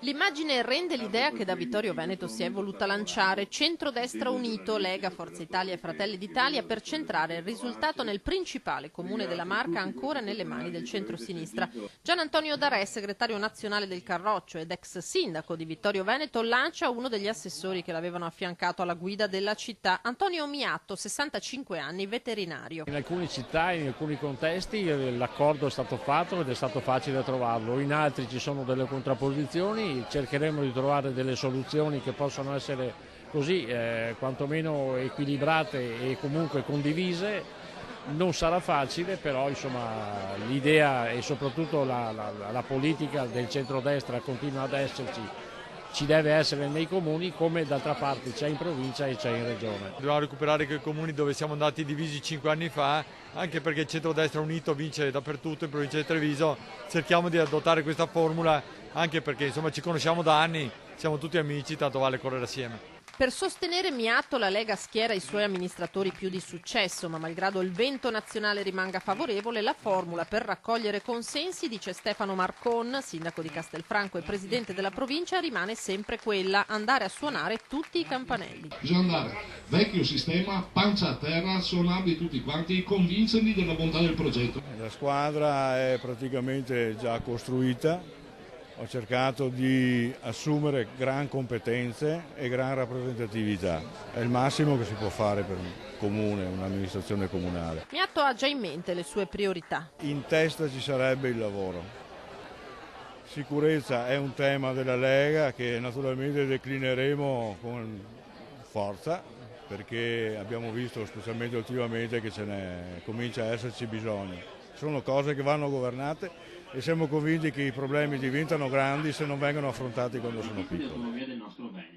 L'immagine rende l'idea che da Vittorio Veneto si è voluta lanciare centrodestra unito, Lega, Forza Italia e Fratelli d'Italia per centrare il risultato nel principale comune della Marca ancora nelle mani del centro-sinistra. Gian Antonio Darè, segretario nazionale del Carroccio ed ex sindaco di Vittorio Veneto, lancia uno degli assessori che l'avevano affiancato alla guida della città, Antonio Miatto, 65 anni, veterinario. In alcune città, in alcuni contesti l'accordo è stato fatto ed è stato facile trovarlo, in altri ci sono delle contrapposizioni. Cercheremo di trovare delle soluzioni che possano essere così quantomeno equilibrate e comunque condivise. Non sarà facile, però insomma l'idea e soprattutto la politica del centrodestra continua ad esserci, ci deve essere nei comuni come d'altra parte c'è in provincia e c'è in regione. Dobbiamo recuperare quei comuni dove siamo andati divisi 5 anni fa, anche perché il centrodestra unito vince dappertutto in provincia di Treviso. Cerchiamo di adottare questa formula anche perché insomma ci conosciamo da anni, siamo tutti amici, tanto vale correre assieme. Per sostenere Miatto la Lega schiera i suoi amministratori più di successo, ma malgrado il vento nazionale rimanga favorevole, la formula per raccogliere consensi, dice Stefano Marcon, sindaco di Castelfranco e presidente della provincia, rimane sempre quella: andare a suonare tutti i campanelli. Bisogna andare, vecchio sistema, pancia a terra, suonarli tutti quanti, convincerli della bontà del progetto. La squadra è praticamente già costruita. Ho cercato di assumere gran competenze e gran rappresentatività. È il massimo che si può fare per un comune, un'amministrazione comunale. Miatto ha già in mente le sue priorità. In testa ci sarebbe il lavoro. Sicurezza è un tema della Lega che naturalmente declineremo con forza, perché abbiamo visto specialmente ultimamente che comincia a esserci bisogno. Sono cose che vanno governate e siamo convinti che i problemi diventano grandi se non vengono affrontati quando sono piccoli.